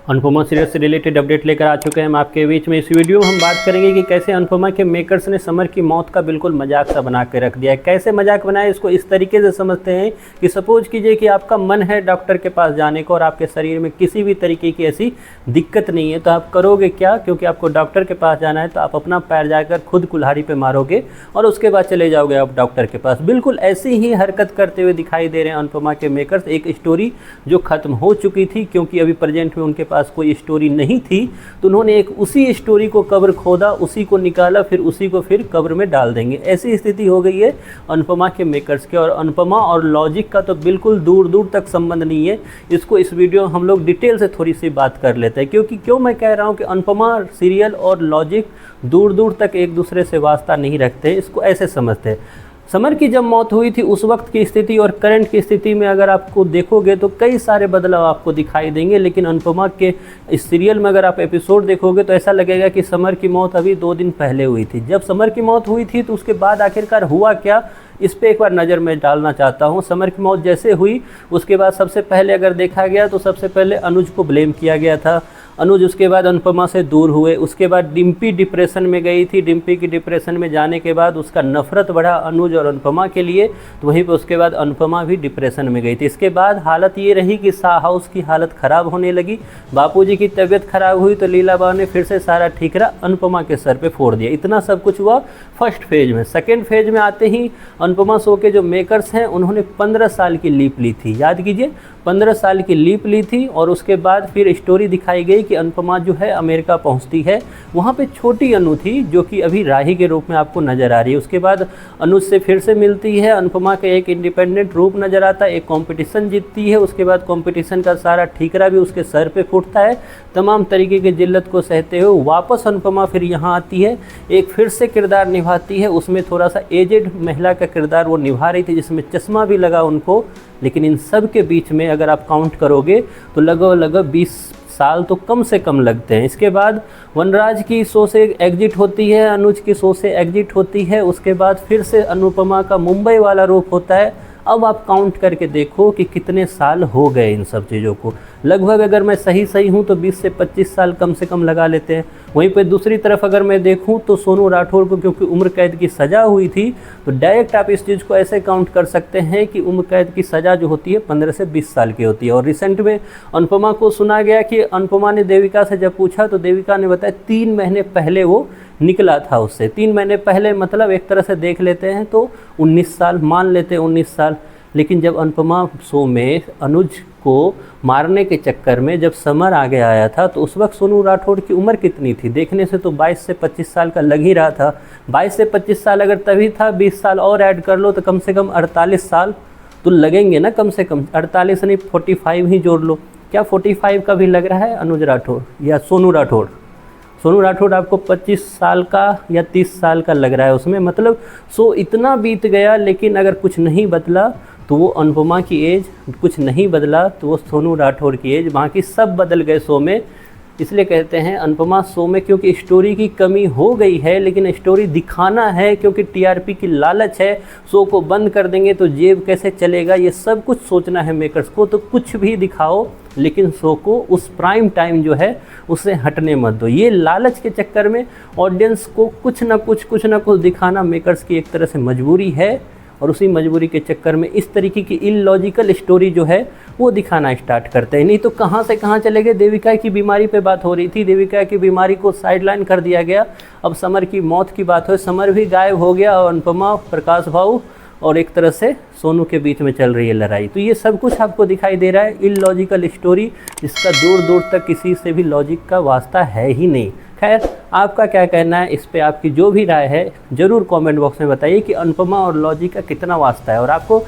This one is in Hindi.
अनुपमा सीरियल से रिलेटेड अपडेट लेकर आ चुके हैं हम आपके बीच में। इस वीडियो में हम बात करेंगे कि कैसे अनुपमा के मेकर्स ने समर की मौत का बिल्कुल मजाक सा बना के रख दिया है। कैसे मजाक बनाया इसको इस तरीके से समझते हैं कि सपोज कीजिए कि आपका मन है डॉक्टर के पास जाने को और आपके शरीर में किसी भी तरीके की ऐसी दिक्कत नहीं है, तो आप करोगे क्या? क्योंकि आपको डॉक्टर के पास जाना है तो आप अपना पैर जाकर खुद कुल्हाड़ी पर मारोगे और उसके बाद चले जाओगे आप डॉक्टर के पास। बिल्कुल ऐसी ही हरकत करते हुए दिखाई दे रहे हैं अनुपमा के मेकर्स। एक स्टोरी जो खत्म हो चुकी थी, क्योंकि अभी प्रेजेंट में उनके पास कोई स्टोरी नहीं थी, तो उन्होंने एक उसी स्टोरी को कब्र खोदा, उसी को निकाला, फिर उसी को फिर कब्र में डाल देंगे। ऐसी स्थिति हो गई है अनुपमा के मेकर्स के। और अनुपमा और लॉजिक का तो बिल्कुल दूर दूर तक संबंध नहीं है। इसको इस वीडियो हम लोग डिटेल से थोड़ी सी बात कर लेते हैं, क्योंकि क्यों मैं कह रहा हूँ कि अनुपमा सीरियल और लॉजिक दूर दूर तक एक दूसरे से वास्ता नहीं रखते। इसको ऐसे समझते हैं, समर की जब मौत हुई थी उस वक्त की स्थिति और करंट की स्थिति में अगर आपको देखोगे तो कई सारे बदलाव आपको दिखाई देंगे। लेकिन अनुपमा के इस सीरियल में अगर आप एपिसोड देखोगे तो ऐसा लगेगा कि समर की मौत अभी 2 दिन पहले हुई थी। जब समर की मौत हुई थी तो उसके बाद आखिरकार हुआ क्या, इस पे एक बार नज़र मैं डालना चाहता हूँ। समर की मौत जैसे हुई उसके बाद सबसे पहले अगर देखा गया तो सबसे पहले अनुज को ब्लेम किया गया था। अनुज उसके बाद अनुपमा से दूर हुए। उसके बाद डिम्पी डिप्रेशन में गई थी। डिम्पी की डिप्रेशन में जाने के बाद उसका नफरत बढ़ा अनुज और अनुपमा के लिए, तो वहीं पर उसके बाद अनुपमा भी डिप्रेशन में गई थी। इसके बाद हालत ये रही कि शाह हाउस की हालत ख़राब होने लगी। बापूजी की तबीयत खराब हुई तो लीलाबा ने फिर से सारा ठीकरा अनुपमा के सर पे फोड़ दिया। इतना सब कुछ हुआ फर्स्ट फेज में। सेकेंड फेज में आते ही अनुपमा शो के जो मेकर्स हैं उन्होंने 15 साल की लीप ली थी। याद कीजिए, 15 साल की लीप ली थी। और उसके बाद फिर स्टोरी दिखाई गई कि अनुपमा जो है अमेरिका पहुंचती है। वहाँ पे छोटी अनु थी जो कि अभी राही के रूप में आपको नज़र आ रही है। उसके बाद अनुज से फिर से मिलती है। अनुपमा का एक इंडिपेंडेंट रूप नज़र आता है। एक कंपटीशन जीतती है। उसके बाद कंपटीशन का सारा ठीकरा भी उसके सर पे फूटता है। तमाम तरीके की जिल्लत को सहते हुए वापस अनुपमा फिर यहाँ आती है। एक फिर से किरदार निभाती है। उसमें थोड़ा सा एजेड महिला का किरदार वो निभा रही थी, जिसमें चश्मा भी लगा उनको। लेकिन इन सब के बीच में अगर आप काउंट करोगे तो लगभग 20 साल तो कम से कम लगते हैं। इसके बाद वनराज की शो से एग्जिट होती है, अनुज की शो से एग्जिट होती है। उसके बाद फिर से अनुपमा का मुंबई वाला रूप होता है। अब आप काउंट करके देखो कि कितने साल हो गए इन सब चीज़ों को। लगभग अगर मैं सही हूँ तो 20 से 25 साल कम से कम लगा लेते हैं। वहीं पे दूसरी तरफ अगर मैं देखूँ तो सोनू राठौर को क्योंकि उम्र कैद की सज़ा हुई थी, तो डायरेक्ट आप इस चीज़ को ऐसे काउंट कर सकते हैं कि उम्र कैद की सज़ा जो होती है 15 से 20 साल की होती है। और रिसेंट में अनुपमा को सुना गया कि अनुपमा ने देविका से जब पूछा तो देविका ने बताया 3 महीने पहले वो निकला था उससे। 3 महीने पहले मतलब एक तरह से देख लेते हैं तो 19 साल, मान लेते हैं 19 साल। लेकिन जब अनुपमा शो में अनुज को मारने के चक्कर में जब समर आगे आया था तो उस वक्त सोनू राठौड़ की उम्र कितनी थी? देखने से तो 22 से 25 साल का लग ही रहा था। 22 से 25 साल अगर तभी था, 20 साल और ऐड कर लो तो कम से कम 48 साल तो लगेंगे ना। कम से कम 48 नहीं 45 ही जोड़ लो। क्या 45 का भी लग रहा है अनुज राठौड़ या सोनू राठौड़? सोनू राठौड़ आपको 25 साल का या 30 साल का लग रहा है उसमें। मतलब सो इतना बीत गया, लेकिन अगर कुछ नहीं बदला तो वो अनुपमा की एज, कुछ नहीं बदला तो वो सोनू राठौड़ की एज, बाकी सब बदल गए शो में। इसलिए कहते हैं अनुपमा शो में क्योंकि स्टोरी की कमी हो गई है, लेकिन स्टोरी दिखाना है क्योंकि टीआरपी की लालच है। शो को बंद कर देंगे तो जेब कैसे चलेगा, ये सब कुछ सोचना है मेकर्स को। तो कुछ भी दिखाओ लेकिन शो को उस प्राइम टाइम जो है उससे हटने मत दो। ये लालच के चक्कर में ऑडियंस को कुछ ना कुछ दिखाना मेकर्स की एक तरह से मजबूरी है। और उसी मजबूरी के चक्कर में इस तरीके की इलॉजिकल स्टोरी जो है वो दिखाना स्टार्ट करते हैं। नहीं तो कहाँ से कहाँ चले गए। देविका की बीमारी पे बात हो रही थी, देविका की बीमारी को साइडलाइन कर दिया गया। अब समर की मौत की बात हो, समर भी गायब हो गया और अनुपमा, प्रकाश भाऊ और एक तरह से सोनू के बीच में चल रही है लड़ाई। तो ये सब कुछ आपको दिखाई दे रहा है इलॉजिकल स्टोरी, जिसका दूर दूर तक किसी से भी लॉजिक का वास्ता है ही नहीं। खैर, आपका क्या कहना है इस पे? आपकी जो भी राय है ज़रूर कमेंट बॉक्स में बताइए कि अनुपमा और लॉजिक का कितना वास्ता है। और आपको